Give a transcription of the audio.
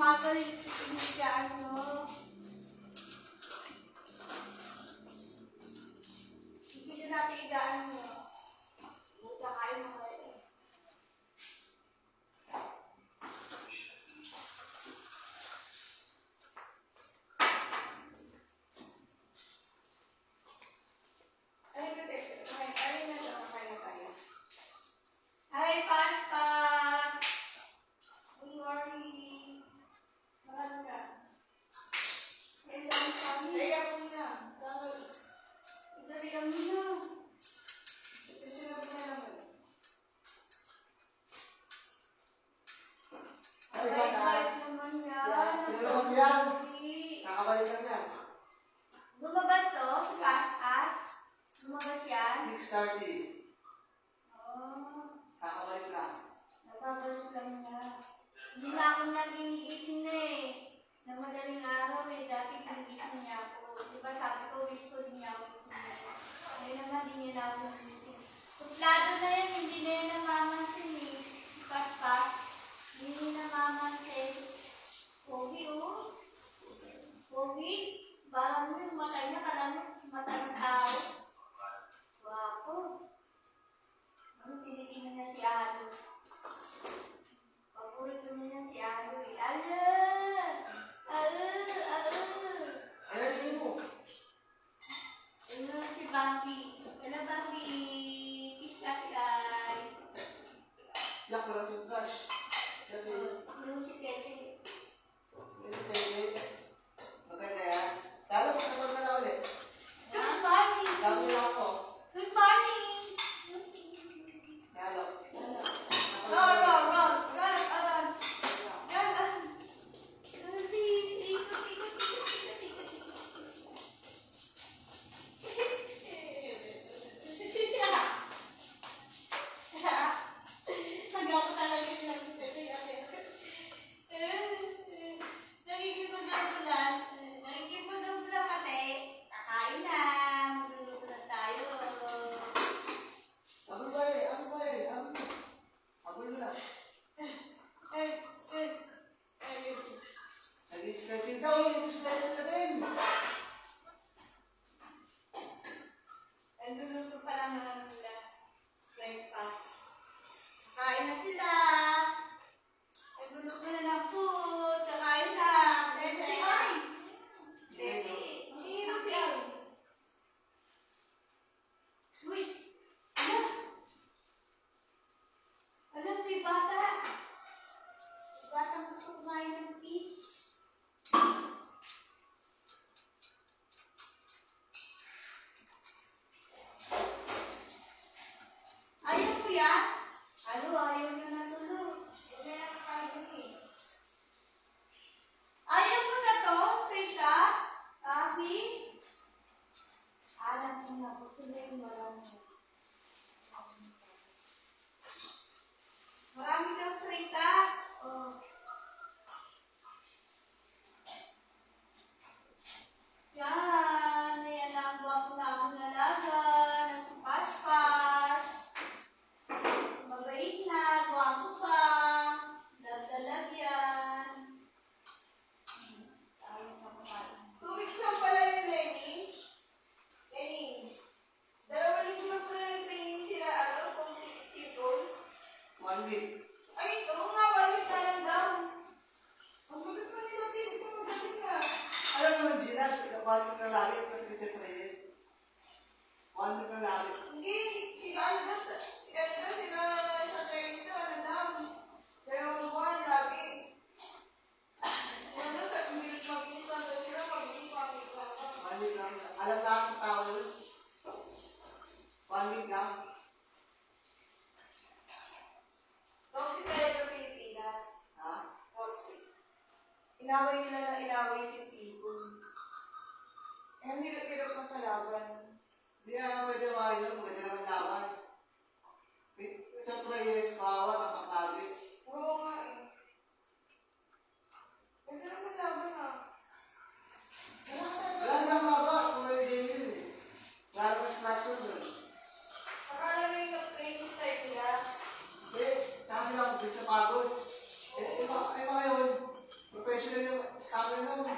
magal yung sinisiyaan mo. Hindi na natin igaan mo. Kakain mo kayo. Hi, Paspas! Good morning! Marami ka. Hello, kami. Kaya po na. Idali kami na. Kasi na po na naman. Ay, guys naman yan. Pinalabas yan. Nakabalik lang yan. Lumabas to? Si Paspas? Lumabas yan? 6:30. Oh. Kakabalik lang. Nagpapalus lang niya. Hindi na ako nagigising na eh. Na madaling araw eh. Dati nagigising niya ako. Di ba sabi ko, wish ko din niya ako gising. Ngayon naman, di niya na ako gising. Suplado na yan, hindi na yan namamansin eh. Paspas. Hindi namamansin. Pogi oh. Pogi. Parang yung mata niya, kalamit. Mata ng tao. Wapo. Ano tinitingnan niya si Alo? Paborito niya yan si Alo eh. Alo! Alo! Alo! Ayan, tingin mo. Ano na si Bambi? Ano Bambi? Kiss ka ay. Yak, walang toothbrush. Sabi, Ano si Kete? maganda yan. Lalo, pagkakal ka na ulit. Good morning! Dami na ako. Good morning! Lalo. Run, run, run! Run, run! Run, run! Ikot, ikot, ikot, ikot, ikot, ikot. Hanggang talaga yung nagigipag-abulan. Nagigipag-abulan kate. Kakain na. Magluluto na tayo. Abol ba eh? Abol ba eh? Abol. Abol na. Nag-i-stretching daw. Nag-i-stretching na din. Nagluluto pa lang naman nila. Breakfast. Kakain na sila. Nagluluto na ng food. Kakain na. Dede, ay! Dede. Ang hirap yan. Uy! Ano? Ano, may bata? May batang gusto kumain ng peach. Ayaw ko yan? Ano, ayaw na natulog. Wala na kakain eh. Ayaw mo na to, Frida? Papi? Alam mo na, gusto na yung marami. Marami kang Frida? Oh. Yan, ayan na ang guwapo namin alaga. Nasa paspas. Mabait na, guwapo pa. Dagdalag yan. Tayo na kumain. 2 weeks lang pala yung Lenny. Lenny, 2 linggo na pala ng training sila, kung people. 1 week. Ay, ito nga, 1 week na lang daw. Ang gulit pa nila, please, kung magaling ka. Alam mo ng Ginas, 1 week na lagi. 23 years. 1 week na lagi. Hindi, sila sa training na, ano daw. 2 buwan, lagi. Ano, sa bilis mag-inis lang daw sila, mag-inis mag-inis lang. 1 week lang. Alam na akong tao yun. 1 week lang. Roxy tayo sa Pilipinas. Ha? Roxy. Inaway nila na inaway si Tibon. Eh, ang hirap-hirap ng kalaban. Hindi na pwede yun. Pwede naman laban. Ito 3 years, kawat ang makagit. Oo nga eh. Pwede naman laban ha. Wala silang mabak kung may game yun eh. Wala naman smash yun eh. Akala mo yung training style nila. Eh, kasi lang, hindi siya pagod. Eh, mga yun, professional. akin nun.